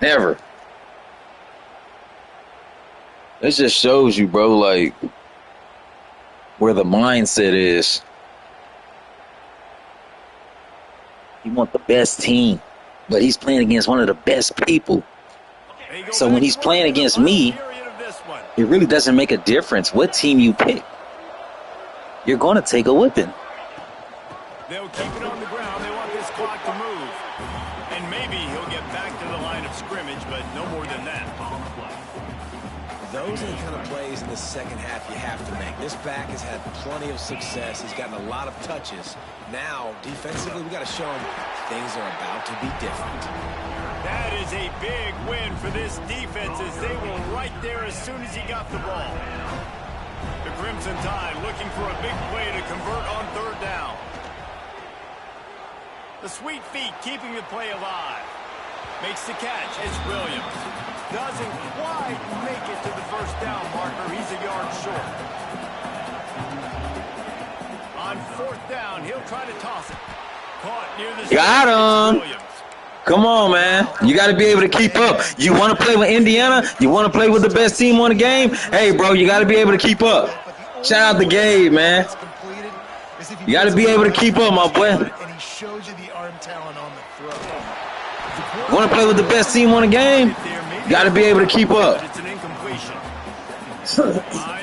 Never. It just shows you, bro, like where the mindset is. You want the best team, but he's playing against one of the best people. So when he's playing against me, it really doesn't make a difference what team you pick. You're going to take a whipping. They'll keep it on the ground. They want this clock to move. And maybe he'll get back to the line of scrimmage, but no more than that. Those are the kind of plays in the second half you have to make. This back has had plenty of success. He's gotten a lot of touches. Now, defensively, we got to show him things are about to be different. That is a big win for this defense as they were right there as soon as he got the ball. The Crimson Tide looking for a big play to convert on third down. The sweet feet keeping the play alive. Makes the catch. It's Williams. Doesn't quite make it to the first down marker. He's a yard short. On fourth down, he'll try to toss it. Caught near the Got him. Williams. Come on, man. You got to be able to keep up. You want to play with Indiana? You want to play with the best team on the game? Hey, bro, you got to be able to keep up. Shout out to Gabe, man. You got to be able to keep up, my boy. And he shows you the arm talent on the throw. You want to play with the best team on the game? You got to be able to keep up. It's an incompletion.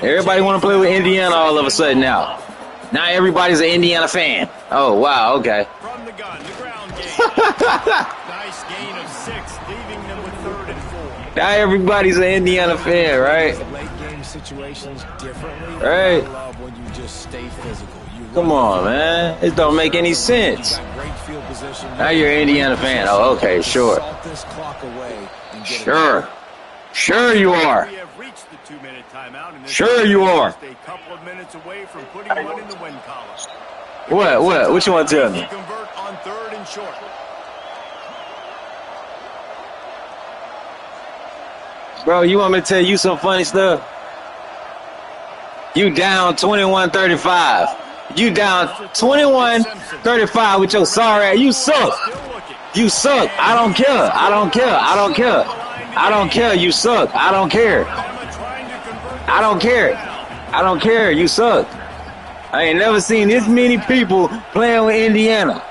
Everybody want to play with Indiana all of a sudden now. Now everybody's an Indiana fan. Oh, wow, okay. From the gun, the ground game. Nice gain of 6, leaving them with 3rd and 4. Now everybody's an Indiana fan, right? Late game situations differently. Right. I love when you just stay physical. Come on, man. It don't make any sense. Now you're an Indiana fan. Oh, okay, sure. Sure. Sure you are. We have reached the 2-minute timeout, and Sure you are. just a couple of minutes away from putting one in the win column. What? What you want to tell me? Convert on 3rd and short. Bro, you want me to tell you some funny stuff? You down 21-35. You down 21-35 with your sorry ass. You suck. You suck. I don't care. I don't care. I don't care. I don't care. You suck. I don't care. I don't care. I don't care. You suck. I ain't never seen this many people playing with Indiana.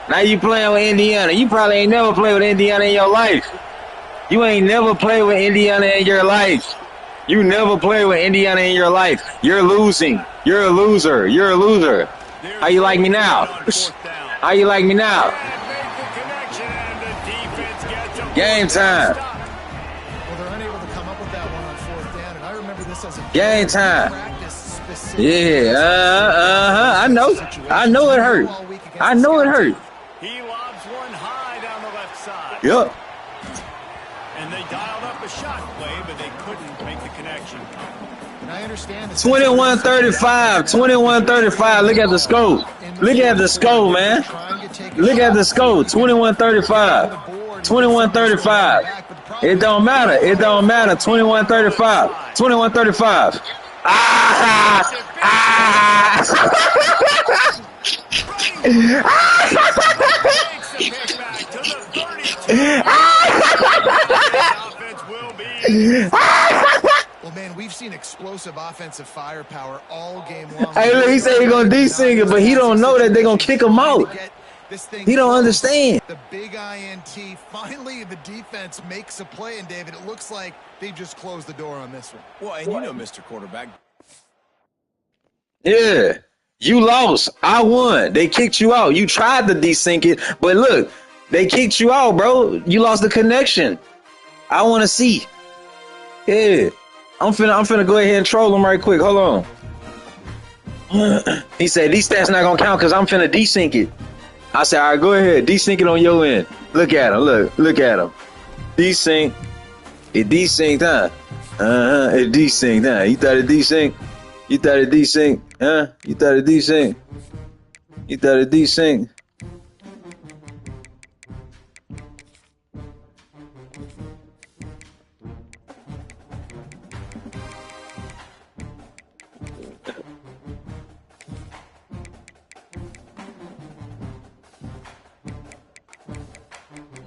Now you playing with Indiana. You probably ain't never played with Indiana in your life. You ain't never played with Indiana in your life. You never played with Indiana in your life. You're losing. You're a loser. You're a loser. How you like me now? How you like me now? Game time. Well, they're unable to come up with that one on 4th down, and I remember this as a Game time. practice specific. Yeah, I know. I know it hurt. I know it hurt. He lobs one high down the left side. Yep. And they dialed up a shot play, but they couldn't make the connection. And I understand 21-35. 21-35. Look at the scope. Look at the scope, man. Look at the scope. 21-35. 21-35. It don't matter. It don't matter. 21-35. 21-35. Ah! Ah! Well, man, we've seen explosive offensive firepower all game long. Hey, look, he said he's gonna desync it, but he don't know that they're gonna kick him out. He don't understand. The big INT. Finally, the defense makes a play, and David, it looks like they just closed the door on this one. Well, and you know, Mr. Quarterback. Yeah, you lost. I won. They kicked you out. You tried to desync it, but look, they kicked you out, bro. You lost the connection. I want to see. Yeah, I'm finna go ahead and troll him right quick. Hold on. He said these stats not gonna count because I'm finna desync it. I said, all right, go ahead, desync it on your end. Look at him. Look at him. Desync. It desynced, huh? It desynced, huh? You thought it desynced? You thought it desynced? Huh? You thought it desynced? You thought it desynced?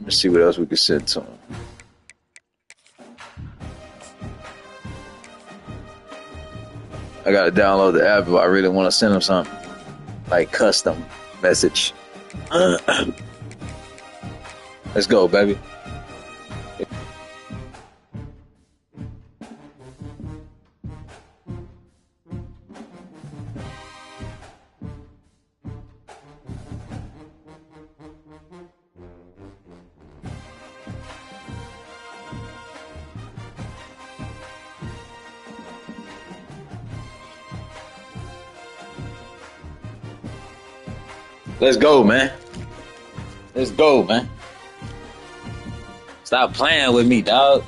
Let's see what else we can send to him. I gotta download the app if I really want to send them something. Like custom message. Let's go, baby. Let's go, man. Let's go, man. Stop playing with me, dog.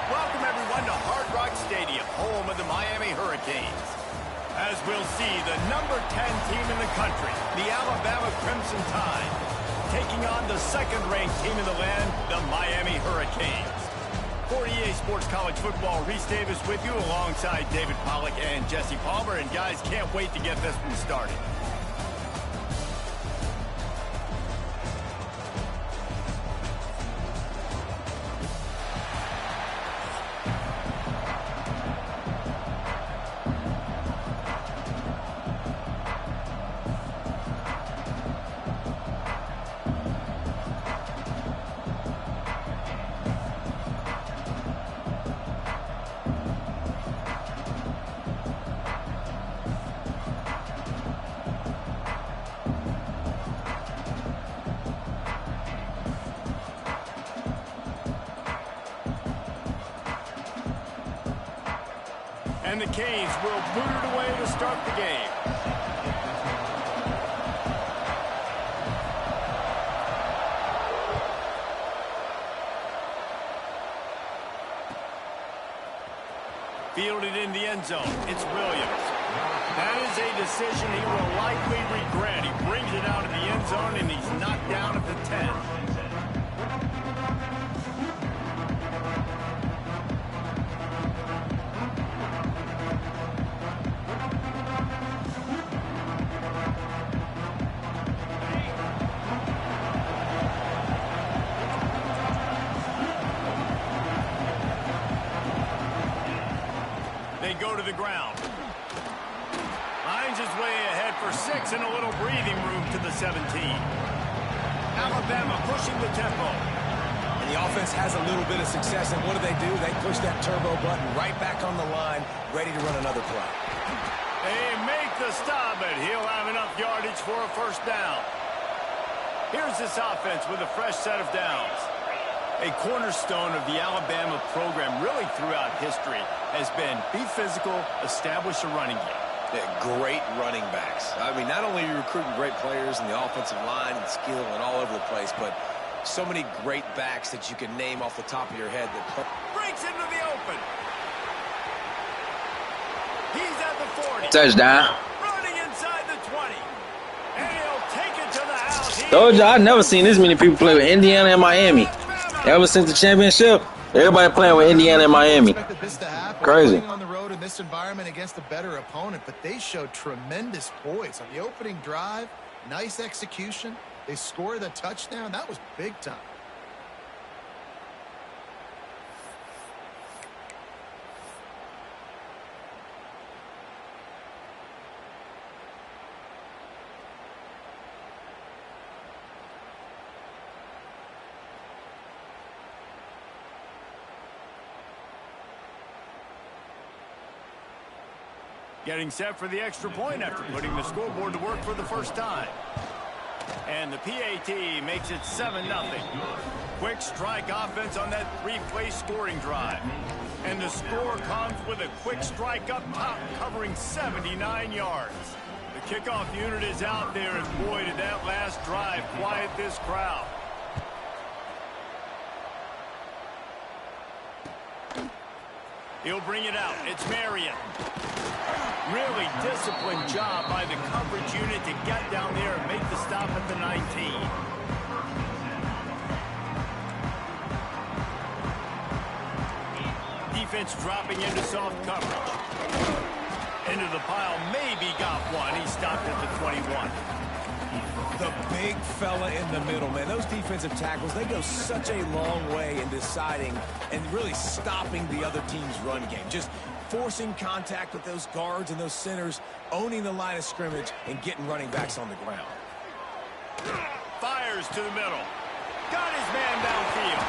Welcome, everyone, to Hard Rock Stadium, home of the Miami Hurricanes. As we'll see, the number 10 team in the country, the Alabama Crimson Tide, taking on the second-ranked team in the land, the Miami Hurricanes. For EA Sports College Football, Reese Davis with you alongside David Pollack and Jesse Palmer. And guys, can't wait to get this one started. And the Canes will boot it away to start the game. Fielded in the end zone. It's Williams. That is a decision he will likely regret. He brings it out of the end zone, and he's knocked down at the 10. They go to the ground. Finds his way ahead for 6 and a little breathing room to the 17. Alabama pushing the tempo. And the offense has a little bit of success, and what do? They push that turbo button right back on the line, ready to run another play. They make the stop, but he'll have enough yardage for a first down. Here's this offense with a fresh set of downs. A cornerstone of the Alabama program really throughout history has been be physical, establish a running game. Yeah, great running backs. I mean, not only are you recruiting great players in the offensive line and skill and all over the place, but so many great backs that you can name off the top of your head that play. Breaks into the open. He's at the 40. Touchdown. Running inside the 20. And he'll take it to the house. Told you, I've never seen this many people play with Indiana and Miami. Ever since the championship, everybody playing with Indiana and Miami. Crazy. On the road in this environment against a better opponent, but they showed tremendous poise on the opening drive. Nice execution. They scored a touchdown. That was big time. Getting set for the extra point after putting the scoreboard to work for the first time. And the PAT makes it 7-0. Quick strike offense on that 3-play scoring drive. And the score comes with a quick strike up top covering 79 yards. The kickoff unit is out there, and boy, did that last drive quiet this crowd. He'll bring it out. It's Marion. Really disciplined job by the coverage unit to get down there and make the stop at the 19. Defense dropping into soft coverage. Into the pile, maybe got one. He stopped at the 21. The big fella in the middle, man. Those defensive tackles, they go such a long way in deciding and really stopping the other team's run game. Just forcing contact with those guards and those centers, owning the line of scrimmage, and getting running backs on the ground. Fires to the middle. Got his man downfield.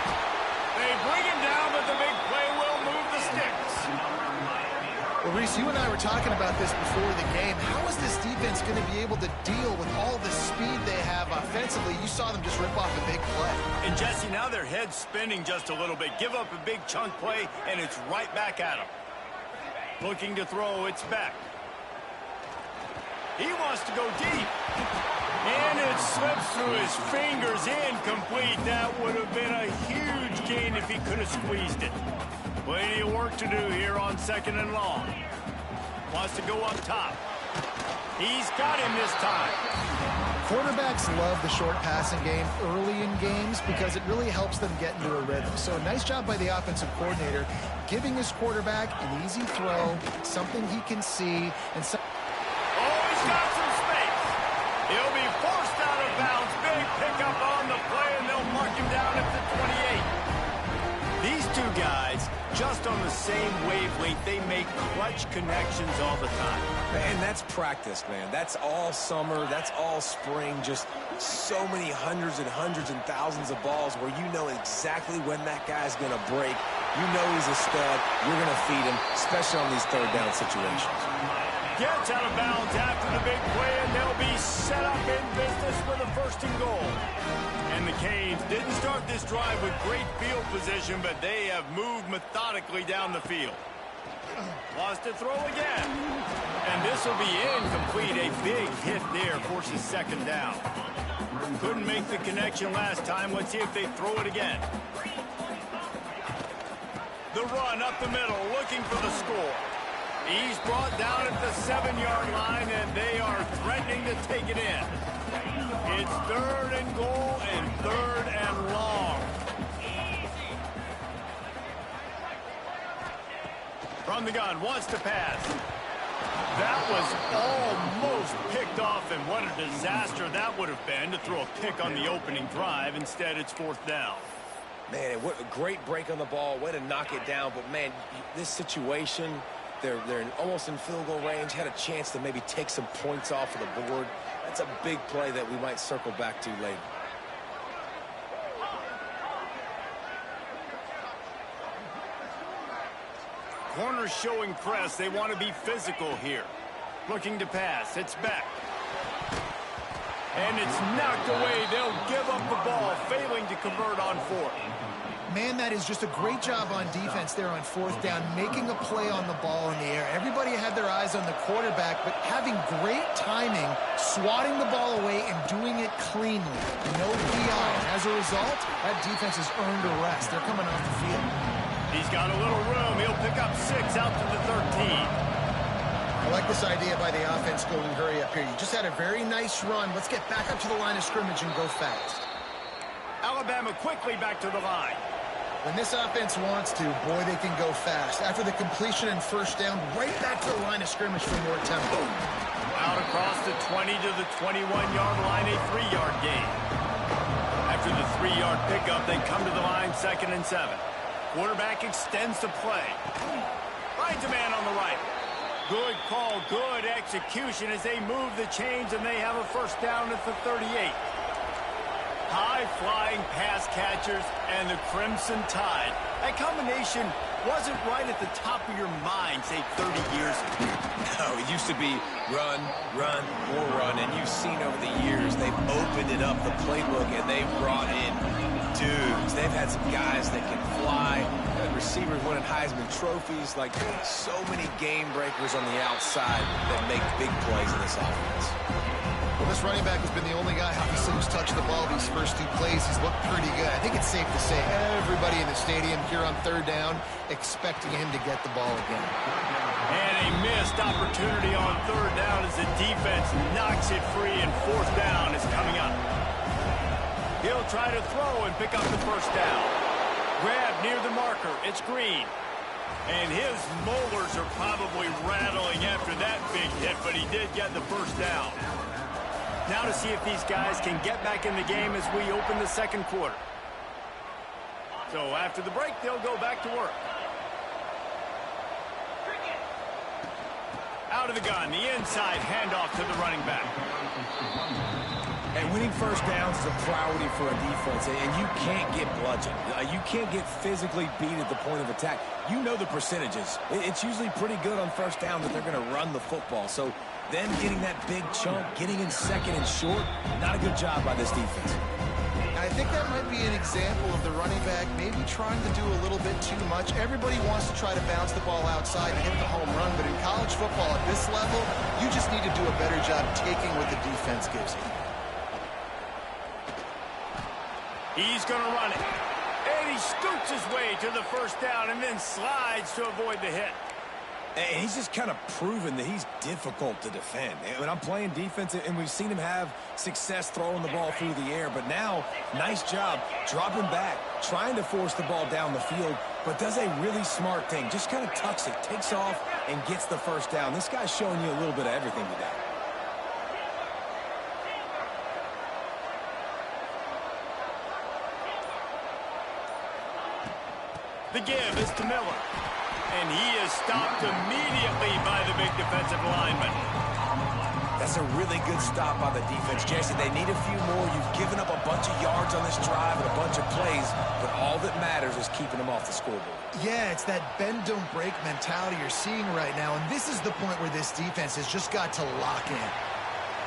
They bring him down, but the big play will move the sticks. Well, Reese, you and I were talking about this before the game. How is this defense going to be able to deal with all the speed they have offensively? You saw them just rip off a big play. And, Jesse, now their head's spinning just a little bit. Give up a big chunk play, and it's right back at them. Looking to throw, it's Beck. He wants to go deep. And it slips through his fingers, incomplete. That would have been a huge gain if he could have squeezed it. Plenty of work to do here on 2nd and long. Wants to go up top. He's got him this time. Quarterbacks love the short passing game early in games because it really helps them get into a rhythm. So nice job by the offensive coordinator, giving his quarterback an easy throw, something he can see. And Oh, he's got some space. He'll be forced out of bounds. Big pickup on the play, and they'll mark him down at the 28. These two guys, just on the same wavelength, they make clutch connections all the time. And that's practice, man. That's all summer. That's all spring. Just so many hundreds and thousands of balls where you know exactly when that guy's going to break. You know he's a stud. You're going to feed him, especially on these third down situations. Gets out of bounds after the big play, and they'll be set up in business with a 1st and goal. And the Canes didn't start this drive with great field position, but they have moved methodically down the field. Lost to throw again. And this will be incomplete. A big hit there forces 2nd down. Couldn't make the connection last time. Let's see if they throw it again. The run up the middle, looking for the score. He's brought down at the 7-yard line, and they are threatening to take it in. It's 3rd and goal and 3rd and long. From the gun, wants to pass. That was almost picked off, and what a disaster that would have been to throw a pick on the opening drive. Instead, it's 4th down. Man, what a great break on the ball. Way to knock it down. But, man, this situation, they're almost in field goal range, had a chance to maybe take some points off of the board. That's a big play that we might circle back to later. Corners showing press. They want to be physical here. Looking to pass. It's Beck. And it's knocked away. They'll give up the ball, failing to convert on 4th. man, that is just a great job on defense there on 4th down, making a play on the ball in the air. Everybody had their eyes on the quarterback, but having great timing, swatting the ball away and doing it cleanly. No PI. As a result, that defense has earned a rest. They're coming off the field. He's got a little room. He'll pick up 6 out to the 13. I like this idea by the offense going hurry up here. You just had a very nice run. Let's get back up to the line of scrimmage and go fast. Alabama quickly back to the line. When this offense wants to, boy, they can go fast. After the completion and first down, right back to the line of scrimmage for more tempo. Out across the 20 to the 21-yard line, a 3-yard gain. After the 3-yard pickup, they come to the line 2nd and 7. Quarterback extends the play. Finds a man on the right. Good call, good execution as they move the chains, and they have a first down at the 38. High-flying pass catchers and the Crimson Tide. That combination wasn't right at the top of your mind, say, 30 years ago. No, it used to be run, run, more run, and you've seen over the years they've opened it up, the playbook, and they've brought in dudes. They've had some guys that can fly, receivers winning Heisman trophies, like so many game breakers on the outside that make big plays in this offense. Well, this running back has been the only guy, obviously, who's touched the ball these first 2 plays. He's looked pretty good. I think it's safe to say everybody in the stadium here on 3rd down expecting him to get the ball again. And a missed opportunity on 3rd down as the defense knocks it free, and 4th down is coming up. He'll try to throw and pick up the 1st down. Grab near the marker. It's Green. And his molars are probably rattling after that big hit, but he did get the 1st down. Now to see if these guys can get back in the game as we open the 2nd quarter. So after the break, they'll go back to work. Out of the gun, the inside handoff to the running back. And winning 1st downs is a priority for a defense, and you can't get bludgeoned. You can't get physically beat at the point of attack. You know the percentages. It's usually pretty good on 1st down that they're going to run the football. So them getting that big chunk, getting in 2nd and short, not a good job by this defense. I think that might be an example of the running back maybe trying to do a little bit too much. Everybody wants to try to bounce the ball outside and hit the home run, but in college football at this level, you just need to do a better job taking what the defense gives you. He's going to run it. And he scoots his way to the 1st down and then slides to avoid the hit. And he's just kind of proven that he's difficult to defend. And when I'm playing defense, and we've seen him have success throwing the ball through the air, but now, nice job dropping back, trying to force the ball down the field, but does a really smart thing. Just kind of tucks it, takes off, and gets the 1st down. This guy's showing you a little bit of everything today. The give is to Miller. And he is stopped immediately by the big defensive lineman. That's a really good stop by the defense. Jesse, they need a few more. You've given up a bunch of yards on this drive and a bunch of plays, but all that matters is keeping them off the scoreboard. Yeah, it's that bend, don't break mentality you're seeing right now, and this is the point where this defense has just got to lock in.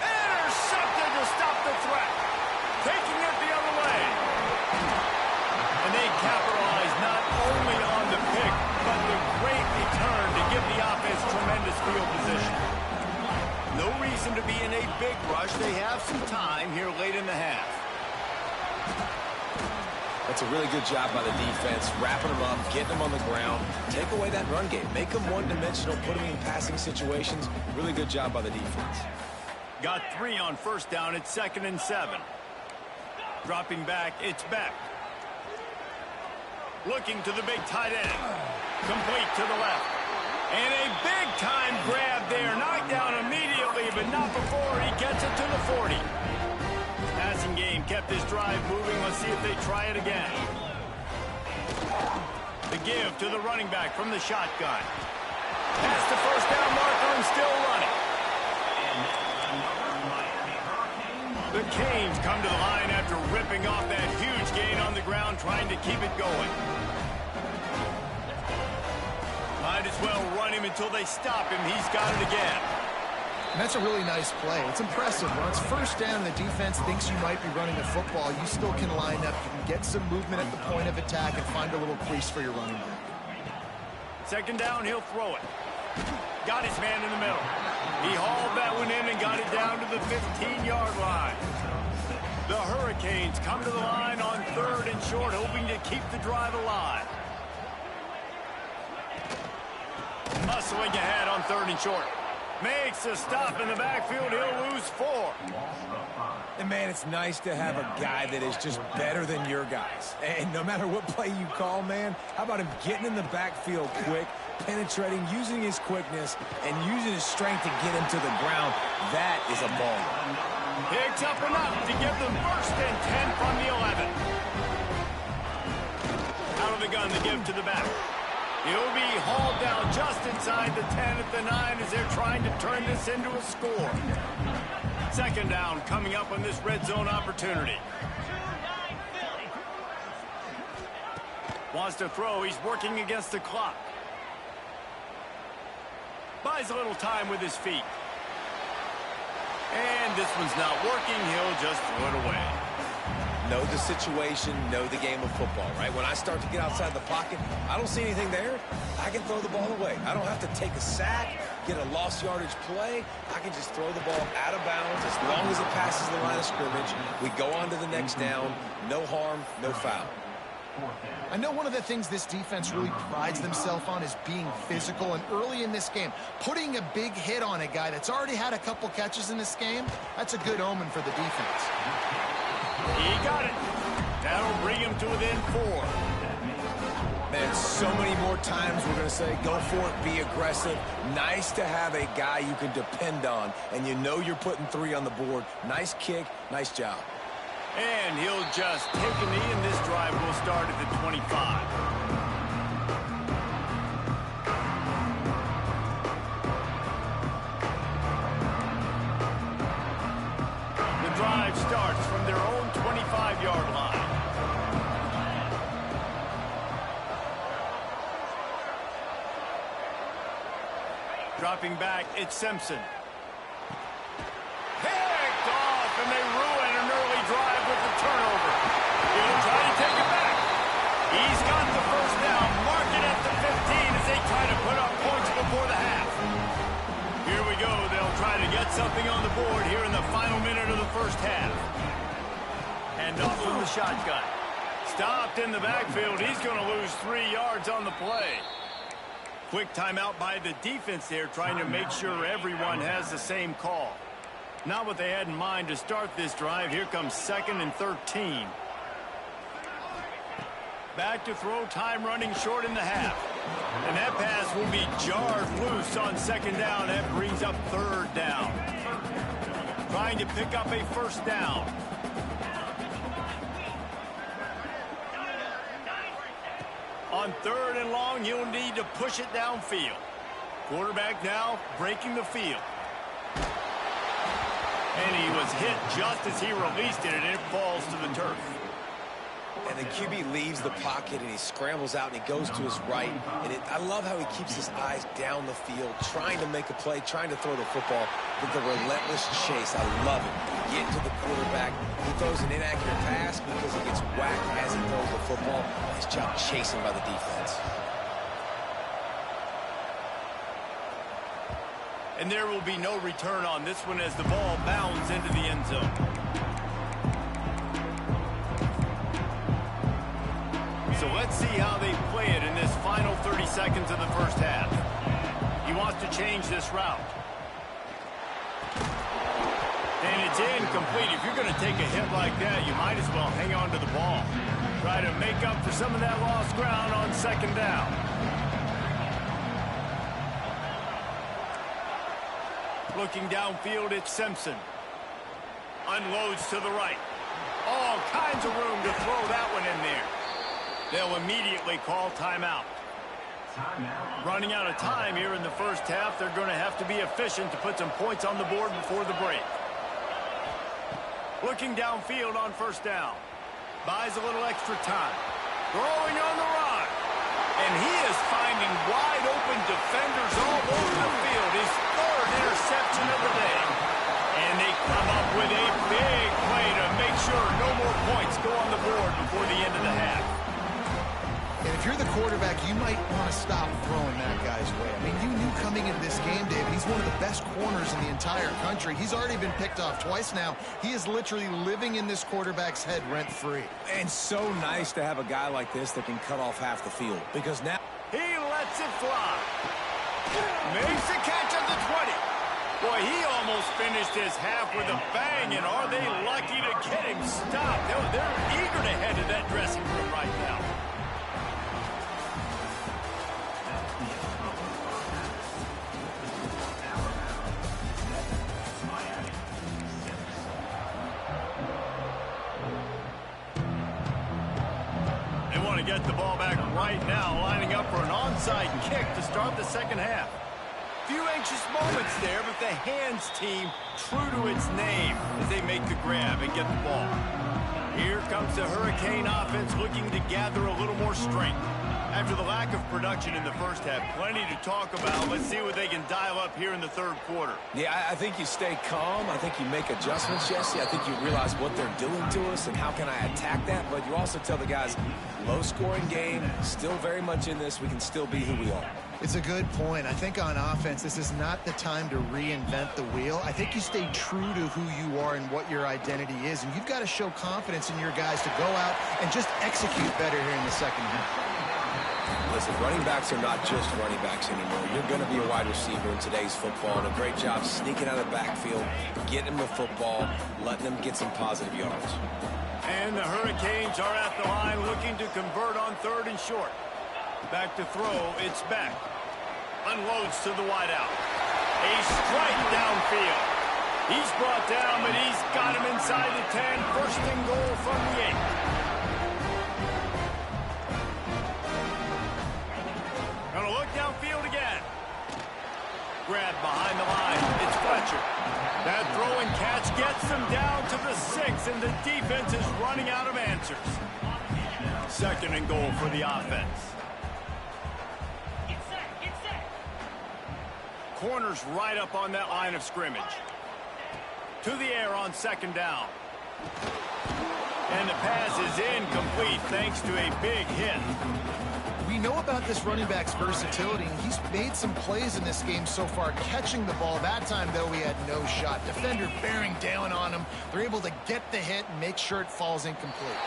Intercepted to stop the threat. Taking it the other way. And they capitalize not only on the pick, but the great return to give the offense tremendous field position. No reason to be in a big rush. They have some time here late in the half. That's a really good job by the defense, wrapping them up, getting them on the ground, take away that run game, make them one-dimensional, put them in passing situations. Really good job by the defense. Got 3 on 1st down. It's 2nd and 7. Dropping back, it's Beck. Looking to the big tight end. Complete to the left. And a big-time grab there. Knocked down immediately, but not before he gets it to the 40. Passing game kept his drive moving. Let's see if they try it again. The give to the running back from the shotgun. Past the 1st down marker and still running. The Canes come to the line after ripping off that huge gain on the ground, trying to keep it going. Might as well run him until they stop him. He's got it again. And that's a really nice play. It's impressive. When it's 1st down and the defense thinks you might be running a football, you still can line up. You can get some movement at the point of attack and find a little crease for your running back. 2nd down, he'll throw it. Got his man in the middle. He hauled that one in and got it down to the 15-yard line. The Hurricanes come to the line on 3rd and short, hoping to keep the drive alive. Muscling ahead on 3rd and short. Makes a stop in the backfield. He'll lose 4. And, man, it's nice to have a guy that is just better than your guys. And no matter what play you call, man, how about him getting in the backfield quick, penetrating, using his quickness, and using his strength to get him to the ground. That is a ball. Picks up enough to give them 1st and 10 from the 11. Out of the gun, the give to the back. He'll be hauled down just inside the 10 at the 9 as they're trying to turn this into a score. 2nd down coming up on this red zone opportunity. Wants to throw. He's working against the clock. Buys a little time with his feet. And this one's not working. He'll just throw it away. Know the situation, know the game of football, right? When I start to get outside the pocket, I don't see anything there, I can throw the ball away. I don't have to take a sack. get a lost yardage play, I can just throw the ball out of bounds as long as it passes the line of scrimmage. We go on to the next down. No harm, no foul. I know one of the things this defense really prides themselves on is being physical, and early in this game, putting a big hit on a guy that's already had a couple catches in this game, that's a good omen for the defense. He got it. That'll bring him to within 4. Man, so many more times we're going to say, go for it, be aggressive. Nice to have a guy you can depend on, and you know you're putting 3 on the board. Nice kick, nice job. And he'll just take a knee, and this drive will start at the 25. The drive starts from their own 25-yard line. Dropping back, it's Simpson. Picked off, and they ruin an early drive with the turnover. He'll try to take it back. He's got the first down. Mark it at the 15 as they try to put up points before the half. Here we go. They'll try to get something on the board here in the final minute of the first half. And off from the shotgun. Stopped in the backfield. He's going to lose 3 yards on the play. Quick timeout by the defense there, trying to make sure everyone has the same call. Not what they had in mind to start this drive. Here comes 2nd and 13. Back to throw, time running short in the half. And that pass will be jarred loose on 2nd down. That brings up 3rd down. Trying to pick up a first down. On 3rd and long, you'll need to push it downfield. Quarterback now breaking the field. And he was hit just as he released it, and it falls to the turf. And the QB leaves the pocket, and he scrambles out, and he goes to his right. And I love how he keeps his eyes down the field, trying to make a play, trying to throw the football with the relentless chase. I love it. Get to the quarterback. He throws an inaccurate pass because he gets whacked as he throws the football. Nice job chasing by the defense. And there will be no return on this one as the ball bounds into the end zone. So let's see how they play it in this final 30 seconds of the first half. He wants to change this route. And it's incomplete. If you're going to take a hit like that, you might as well hang on to the ball. Try to make up for some of that lost ground on 2nd down. Looking downfield, it's Simpson. Unloads to the right. All kinds of room to throw that one in there. They'll immediately call timeout. Running out of time here in the first half. They're going to have to be efficient to put some points on the board before the break. Looking downfield on 1st down. Buys a little extra time. Throwing on the run. And he is finding wide open defenders all over the field. His 3rd interception of the day. And they come up with a big play to make sure no more points go on the board before the end of the half. And if you're the quarterback, you might want to stop throwing that guy's way. I mean, you knew coming into this game, David, he's one of the best corners in the entire country. He's already been picked off twice now. He is literally living in this quarterback's head rent-free. And so nice to have a guy like this that can cut off half the field. Because now he lets it fly. Makes the catch at the 20. Boy, he almost finished his half with a bang, and are they lucky to get him stopped? They're eager to head to that dressing room right now. Get the ball back right now, lining up for an onside kick to start the 2nd half. Few anxious moments there, but the hands team true to its name as they make the grab and get the ball. Here comes the Hurricane offense looking to gather a little more strength. After the lack of production in the first half, plenty to talk about. Let's see what they can dial up here in the third quarter. Yeah, I think you stay calm. I think you make adjustments, Jesse. I think you realize what they're doing to us and how can I attack that. But you also tell the guys, low-scoring game, still very much in this. We can still be who we are. It's a good point. I think on offense, this is not the time to reinvent the wheel. I think you stay true to who you are and what your identity is, and you've got to show confidence in your guys to go out and just execute better here in the second half. Listen, running backs are not just running backs anymore. You're going to be a wide receiver in today's football, and a great job sneaking out of the backfield, getting them the football, letting them get some positive yards. And the Hurricanes are at the line looking to convert on 3rd and short. Back to throw, it's back. Unloads to the wideout. A strike downfield. He's brought down, but he's got him inside the 10. 1st and goal from the 8. Gonna look downfield again. Grab behind the line. It's Fletcher. That throw and catch gets them down to the 6, and the defense is running out of answers. 2nd and goal for the offense. Corners right up on that line of scrimmage. To the air on 2nd down. And the pass is incomplete thanks to a big hit. We know about this running back's versatility, and he's made some plays in this game so far, catching the ball. That time, though, he had no shot. Defender bearing down on him. They're able to get the hit and make sure it falls incomplete.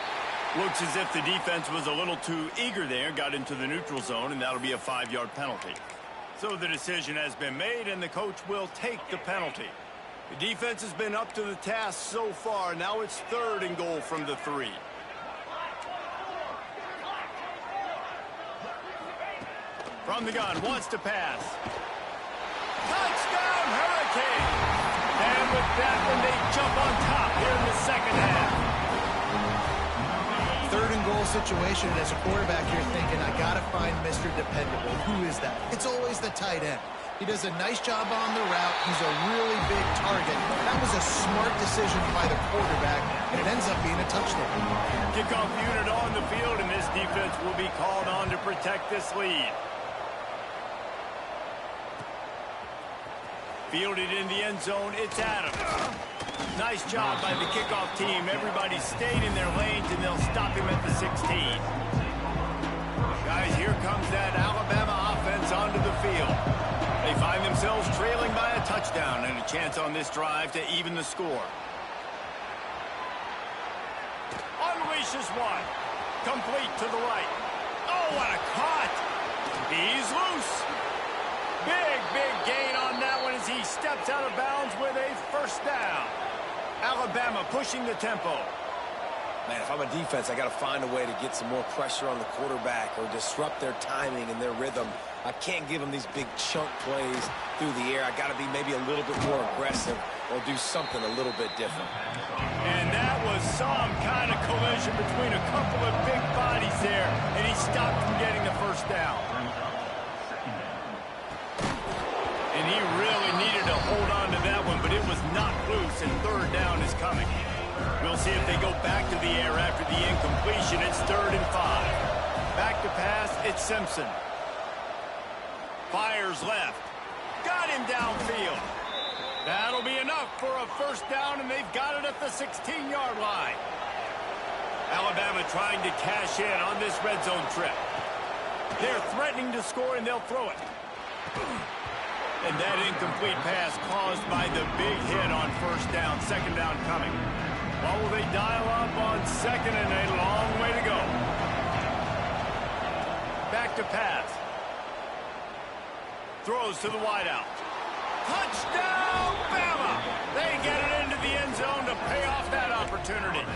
Looks as if the defense was a little too eager there, got into the neutral zone, and that'll be a 5-yard penalty. So the decision has been made, and the coach will take the penalty. The defense has been up to the task so far. Now it's 3rd and goal from the 3. From the gun, wants to pass. Touchdown, Hurricane! And with that one, they jump on top here in the second half. 3rd and goal situation, and as a quarterback, you're thinking, I got to find Mr. Dependable. Who is that? It's always the tight end. He does a nice job on the route. He's a really big target. That was a smart decision by the quarterback, and it ends up being a touchdown. Kickoff unit on the field, and this defense will be called on to protect this lead. Fielded in the end zone, it's Adams. Nice job by the kickoff team. Everybody stayed in their lanes, and they'll stop him at the 16. Guys, here comes that Alabama offense onto the field. They find themselves trailing by a touchdown and a chance on this drive to even the score. Unleashes one. Complete to the right. Oh, what a cut! He's loose. Big gain on that one as he steps out of bounds with a 1st down. Alabama pushing the tempo. Man, if I'm a defense, I got to find a way to get some more pressure on the quarterback or disrupt their timing and their rhythm. I can't give them these big chunk plays through the air. I got to be maybe a little bit more aggressive or do something a little bit different. And that was some kind of collision between a couple of big bodies there, and he stopped from getting the 1st down. And he really needed to hold on to that one, but it was not loose, and 3rd down is coming. We'll see if they go back to the air after the incompletion. It's 3rd and 5. Back to pass, it's Simpson. Fires left. Got him downfield. That'll be enough for a 1st down, and they've got it at the 16-yard line. Alabama trying to cash in on this red zone trip. They're threatening to score, and they'll throw it. And that incomplete pass caused by the big hit on 1st down. 2nd down coming. What will they dial up on 2nd, and a long way to go. Back to pass. Throws to the wideout. Touchdown, Bama! They get it into the end zone to pay off that opportunity.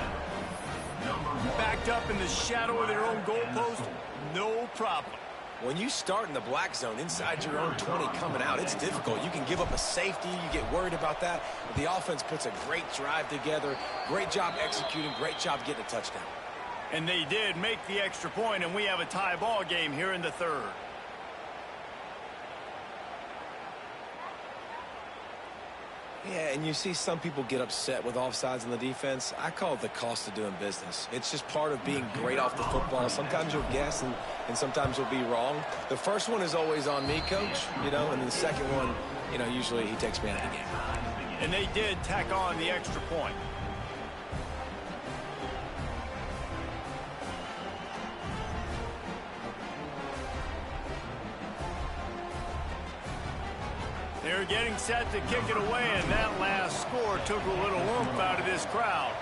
Backed up in the shadow of their own goalpost, no problem. When you start in the black zone inside your own 20 coming out, it's difficult. You can give up a safety. You get worried about that. But the offense puts a great drive together. Great job executing. Great job getting a touchdown. And they did make the extra point, and we have a tie ball game here in the 3rd. Yeah, and you see some people get upset with offsides on the defense. I call it the cost of doing business. It's just part of being great off the football. Sometimes you'll guess and sometimes you'll be wrong. The first one is always on me, Coach, and then the second one, usually he takes me out of the game. And they did tack on the extra point. They're getting set to kick it away, and that last score took a little oomph out of this crowd.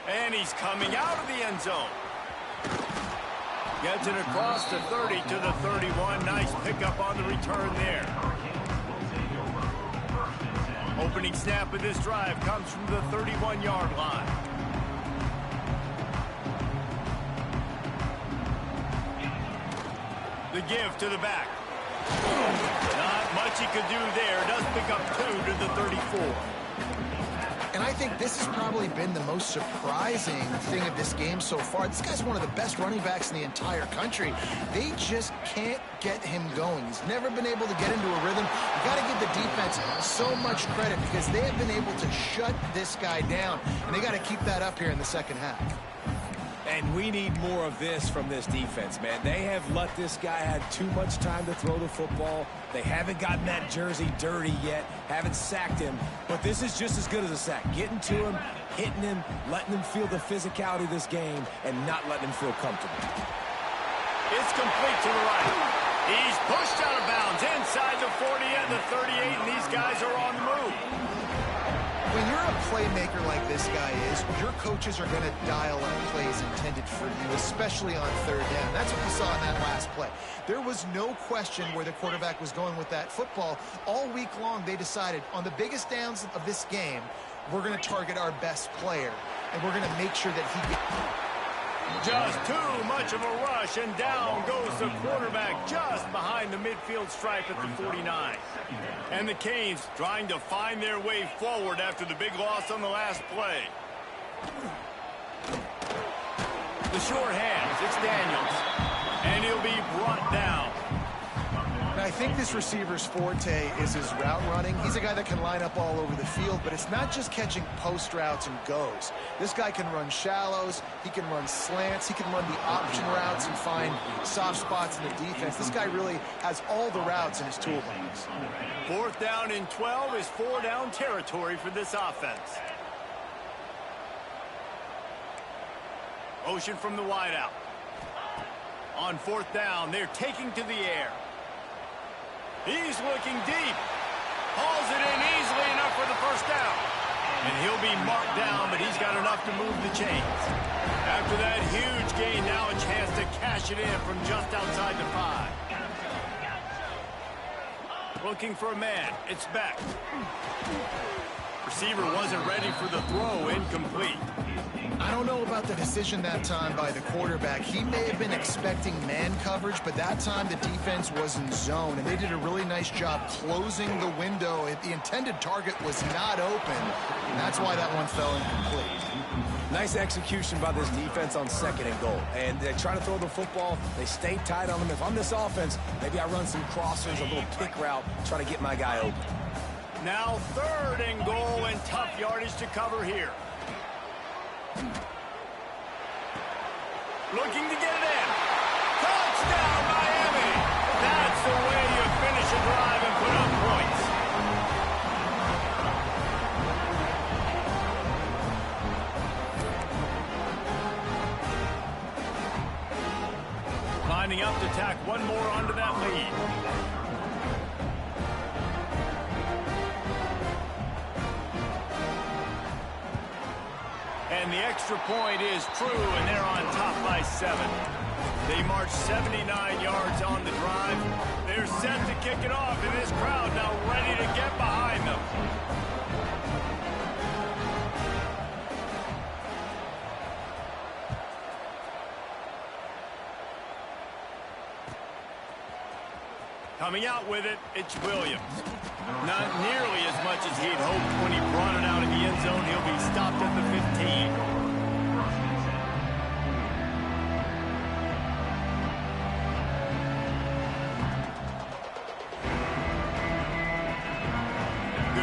And he's coming out of the end zone. Gets it across the 30 to the 31. Nice pickup on the return there. Opening snap of this drive comes from the 31-yard line. The give to the back. Not much he could do there. Does pick up 2 to the 34. And I think this has probably been the most surprising thing of this game so far. This guy's one of the best running backs in the entire country. They just can't get him going. He's never been able to get into a rhythm. You got to give the defense so much credit because they have been able to shut this guy down. And they got to keep that up here in the second half. And we need more of this from this defense, man. They have let this guy have too much time to throw the football. They haven't gotten that jersey dirty yet, haven't sacked him. But this is just as good as a sack. Getting to him, hitting him, letting him feel the physicality of this game, and not letting him feel comfortable. It's complete to the right. He's pushed out of bounds inside the 40 and the 38, and these guys are on the move. When you're a playmaker like this guy is, your coaches are going to dial up plays intended for you, especially on third down. That's what we saw in that last play. There was no question where the quarterback was going with that football. All week long, they decided on the biggest downs of this game, we're going to target our best player, and we're going to make sure that he gets... Just too much of a rush, and down goes the quarterback just behind the midfield stripe at the 49. And the Canes trying to find their way forward after the big loss on the last play. The short hands, it's Daniels. And he'll be brought down. I think this receiver's forte is his route running. He's a guy that can line up all over the field, but it's not just catching post routes and goes. This guy can run shallows, he can run slants, he can run the option routes and find soft spots in the defense. This guy really has all the routes in his toolbox. 4th down and 12 is 4-down territory for this offense. Motion from the wideout. On 4th down, they're taking to the air. He's looking deep. Hauls it in easily enough for the first down. And he'll be marked down, but he's got enough to move the chains. After that huge gain, now a chance to cash it in from just outside the 5. Looking for a man. It's Beck. Receiver wasn't ready for the throw. Incomplete. I don't know about the decision that time by the quarterback. He may have been expecting man coverage, but that time the defense was in zone, and they did a really nice job closing the window. The intended target was not open, and that's why that one fell incomplete. Nice execution by this defense on 2nd and goal. And they try to throw the football. They stay tight on them. If I'm this offense, maybe I run some crossers, a little pick route, try to get my guy open. Now 3rd and goal, and tough yardage to cover here. Looking to get it in. Touchdown, Miami! That's the way you finish a drive and put up points. Lining up to tack one more onto that lead. And the extra point is true, and they're on top by 7. They march 79 yards on the drive. They're set to kick it off, and this crowd now ready to get behind them. Coming out with it, it's Williams. Not nearly as much as he'd hoped when he brought it out of the end zone. He'll be stopped at the 15.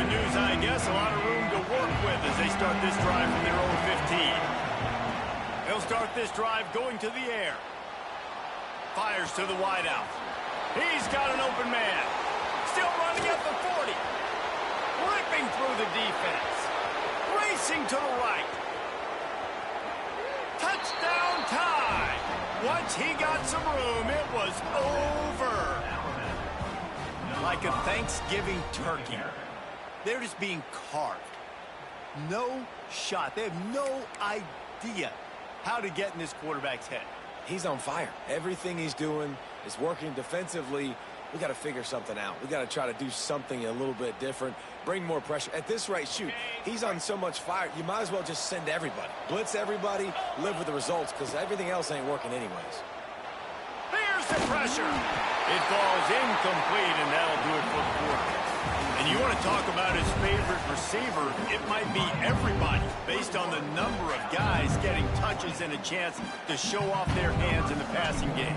Good news, I guess. A lot of room to work with as they start this drive from their own 15. They'll start this drive going to the air. Fires to the wideout. He's got an open man. Still running at the 40. Ripping through the defense. Racing to the right. Touchdown time. Once he got some room, it was over. Like a Thanksgiving turkey. They're just being carved. No shot. They have no idea how to get in this quarterback's head. He's on fire. Everything he's doing is working defensively. We got to figure something out. We got to try to do something a little bit different. Bring more pressure. At this rate, shoot, he's on so much fire, you might as well just send everybody. Blitz everybody, live with the results, because everything else ain't working anyways. Here's the pressure. It falls incomplete, and that'll do it for the quarter. And you want to talk about his favorite receiver, it might be everybody, based on the number of guys getting touches and a chance to show off their hands in the passing game.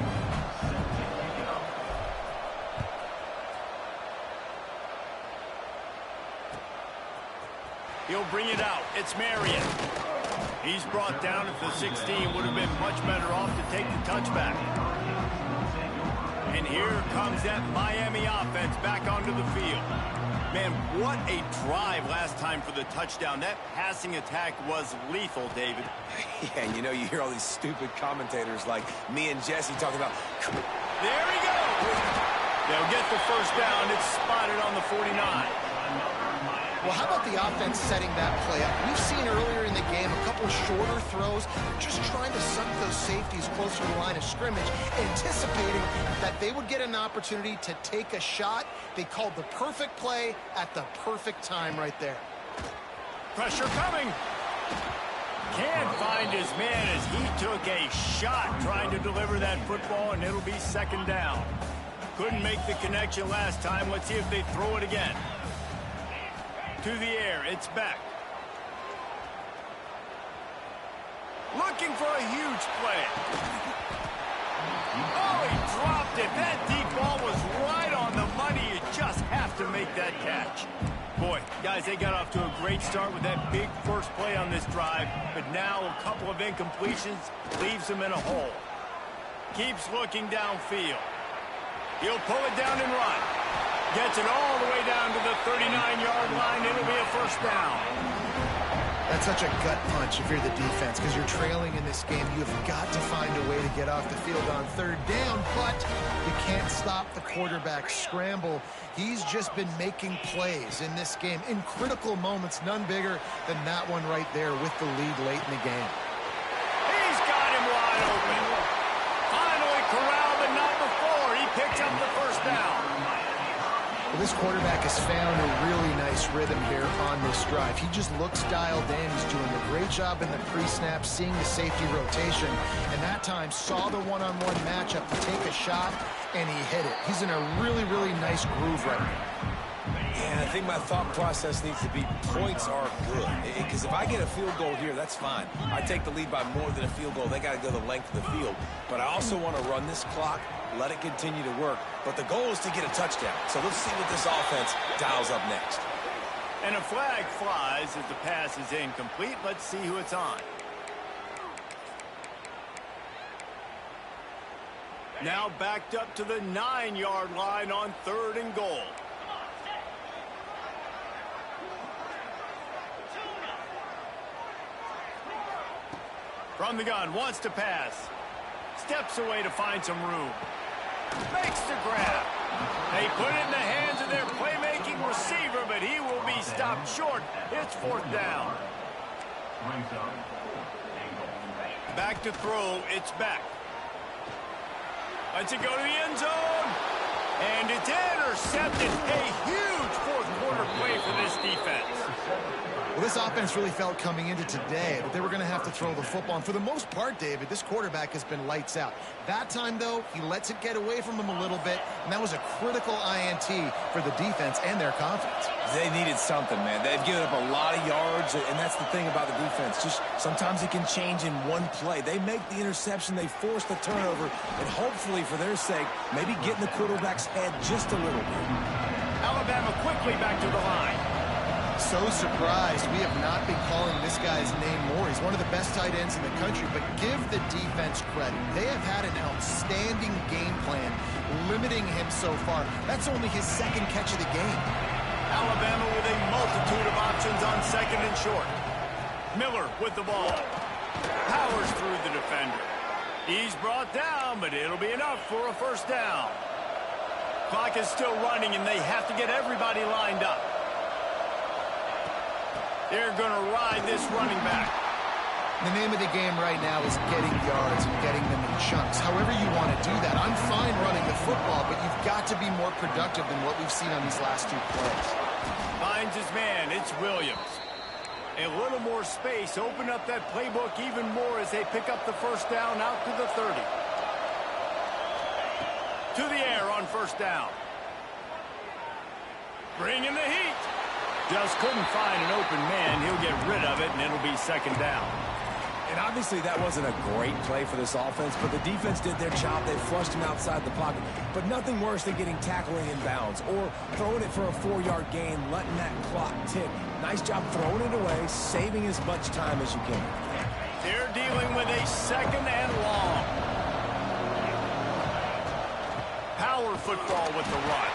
He'll bring it out. It's Marion. He's brought down at the 16. Would have been much better off to take the touchback. And here comes that Miami offense back onto the field. Man, what a drive last time for the touchdown. That passing attack was lethal, David. Yeah, and you know, you hear all these stupid commentators like me and Jesse talking about... There he goes. They'll get the first down. It's spotted on the 49. Well, how about the offense setting that play up? We've seen earlier in the game a couple of shorter throws, just trying to suck those safeties closer to the line of scrimmage, anticipating that they would get an opportunity to take a shot. They called the perfect play at the perfect time right there. Pressure coming. Can't find his man as he took a shot trying to deliver that football, and it'll be second down. Couldn't make the connection last time. Let's see if they throw it again. To the air, it's back. Looking for a huge play. Oh, he dropped it. That deep ball was right on the money. You just have to make that catch. Boy, guys, they got off to a great start with that big first play on this drive, but now a couple of incompletions leaves them in a hole. Keeps looking downfield. He'll pull it down and run. Gets it all the way down to the 39-yard line. It'll be a first down. That's such a gut punch if you're the defense, because you're trailing in this game. You've got to find a way to get off the field on third down, but you can't stop the quarterback scramble. He's just been making plays in this game in critical moments, none bigger than that one right there with the lead late in the game. He's got him wide open. Finally corralled, but not before. He picks up the first down. Well, this quarterback has found a really nice rhythm here on this drive. He just looks dialed in. He's doing a great job in the pre-snap, seeing the safety rotation, and that time saw the one-on-one matchup to take a shot, and he hit it. He's in a really, really nice groove right now. Yeah, I think my thought process needs to be points are good. Because if I get a field goal here, that's fine. I take the lead by more than a field goal. They got to go the length of the field. But I also want to run this clock, let it continue to work. But the goal is to get a touchdown. So let's see what this offense dials up next. And a flag flies as the pass is incomplete. Let's see who it's on. Now backed up to the 9-yard line on 3rd and goal. From the gun, wants to pass. Steps away to find some room. Makes the grab. They put it in the hands of their playmaking receiver, but he will be stopped short. It's 4th down. Back to throw, it's back. Lets it go to the end zone. And it's intercepted. A huge 4th quarter play for this defense. Well, this offense really felt coming into today that they were going to have to throw the football. And for the most part, David, this quarterback has been lights out. That time, though, he lets it get away from him a little bit, and that was a critical INT for the defense and their confidence. They needed something, man. They've given up a lot of yards, and that's the thing about the defense. Just sometimes it can change in one play. They make the interception, they force the turnover, and hopefully, for their sake, maybe get in the quarterback's head just a little bit. Alabama quickly back to the line. so surprised we have not been calling this guy's name more. He's one of the best tight ends in the country, but give the defense credit. They have had an outstanding game plan limiting him so far. That's only his second catch of the game. Alabama with a multitude of options on second and short. Miller with the ball. Powers through the defender. He's brought down, but it'll be enough for a first down. Clock is still running, and they have to get everybody lined up. They're going to ride this running back. The name of the game right now is getting yards and getting them in chunks. However you want to do that. I'm fine running the football, but you've got to be more productive than what we've seen on these last two plays. Finds his man. It's Williams. A little more space. Open up that playbook even more as they pick up the first down out to the 30. To the air on first down. Bringing the heat. Just couldn't find an open man. He'll get rid of it, and it'll be second down. And obviously that wasn't a great play for this offense, but the defense did their job. They flushed him outside the pocket. But nothing worse than getting tackling in bounds or throwing it for a 4-yard gain, letting that clock tick. Nice job throwing it away, saving as much time as you can. They're dealing with a second and long. Power football with the run.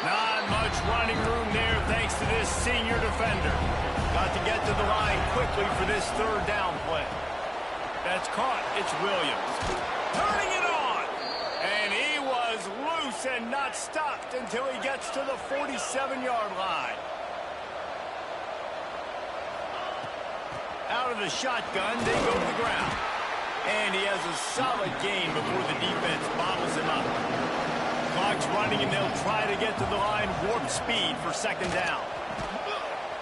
Not much running room there thanks to this senior defender. Got to get to the line quickly for this third down play. That's caught. It's Williams. Turning it on. And he was loose and not stopped until he gets to the 47-yard line. Out of the shotgun, they go to the ground. And he has a solid gain before the defense bottles him up. Clock's running, and they'll try to get to the line warp speed for second down.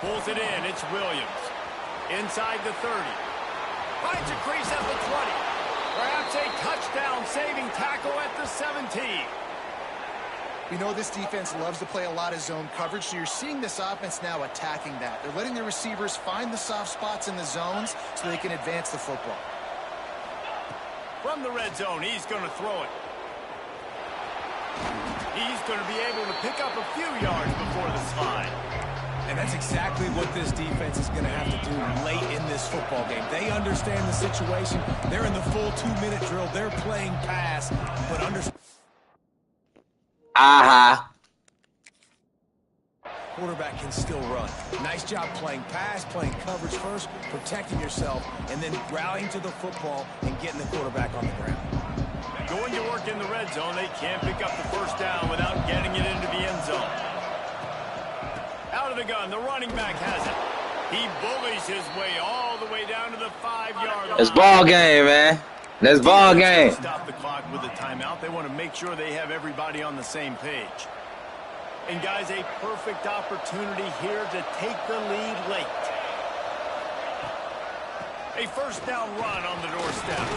Pulls it in. It's Williams. Inside the 30. Finds a crease at the 20. Perhaps a touchdown-saving tackle at the 17. We know this defense loves to play a lot of zone coverage, so you're seeing this offense now attacking that. They're letting the receivers find the soft spots in the zones so they can advance the football. From the red zone, he's going to throw it. He's going to be able to pick up a few yards before the slide. And that's exactly what this defense is going to have to do late in this football game. They understand the situation. They're in the full 2-minute drill. They're playing pass, but quarterback can still run. Nice job playing pass, playing coverage first, protecting yourself, and then rallying to the football and getting the quarterback on the ground. Going to work in the red zone, they can't pick up the first down without getting it into the end zone. Out of the gun, the running back has it. He bullies his way all the way down to the 5-yard line. It's ball game, man. That's ball game. Stop the clock with a timeout. They want to make sure they have everybody on the same page. And guys, a perfect opportunity here to take the lead late. A first down run on the doorstep.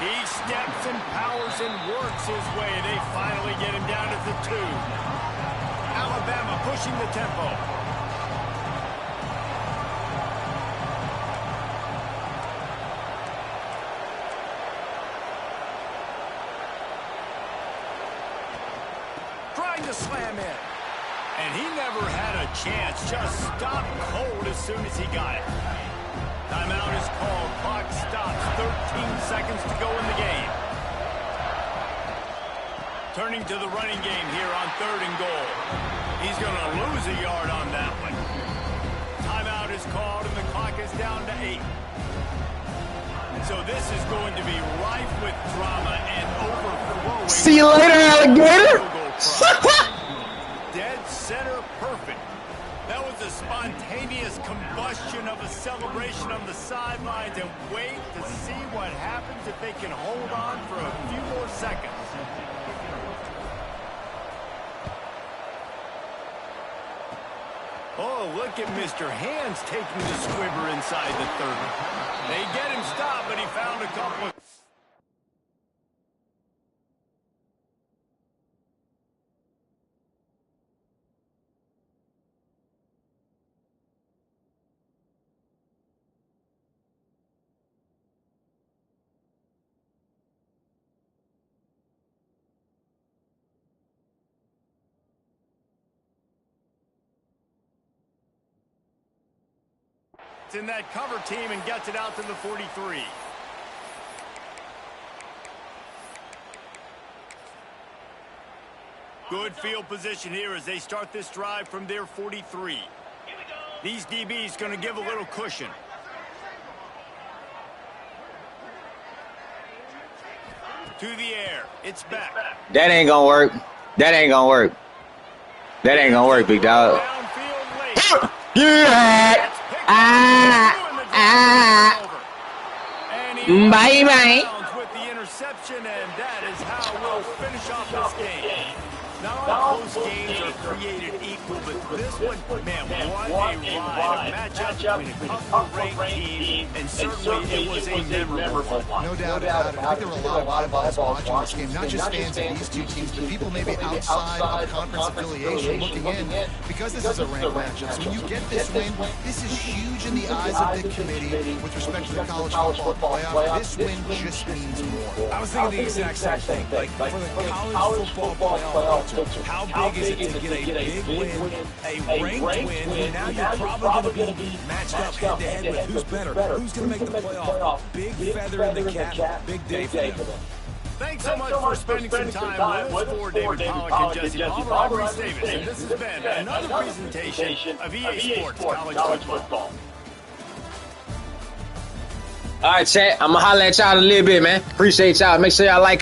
He steps and powers and works his way. They finally get him down at the 2. Alabama pushing the tempo. Trying to slam in. And he never had a chance. Just stopped cold as soon as he got it. Timeout is called. Clock stops. 13 seconds to go in the game. Turning to the running game here on 3rd and goal. He's going to lose a yard on that one. Timeout is called, and the clock is down to 8. So this is going to be rife with drama and overflowing. See you later, alligator. Dead center perfect. That was a spontaneous combustion of a celebration on the sidelines, and wait to see what happens if they can hold on for a few more seconds. Oh, look at Mr. Hands taking the squibber inside the 30. They get him stopped, but he found a couple of... Gets in that cover team and gets it out to the 43. Good field position here as they start this drive from their 43. These DBs going to give a little cushion. To the air. It's back. That ain't gonna work. That ain't gonna work. That ain't gonna work, big dog. Yeah. Bye bye. With the interception, and that is how we'll finish off this game. Not all close games are created equal, but this one, man, what a ride. A matchup between a couple of ranked teams, and certainly it was a memorable one. No doubt about it. I think there were a lot of eyeballs watching this game, not just fans of these two teams, but people maybe outside of conference affiliation looking in, because this is a ranked matchup. So when you get this win, this is huge in the eyes of the committee with respect to the college football playoff. This win just means more. I was thinking the exact same thing. Like, for the college football playoff, how big is it to get a big win, a ranked win, and now you're probably going to be matched up head-to-head with who's better, who's going to make the playoff. Big feather in the cap, big day for them. Thanks so much for spending some time with us. For David Pollack and Jesse Palmer, I'm Reese Davis, and this has been another presentation of EA Sports College Football. All right, chat. I'm going to holler at y'all in a little bit, man. Appreciate y'all. Make sure y'all like,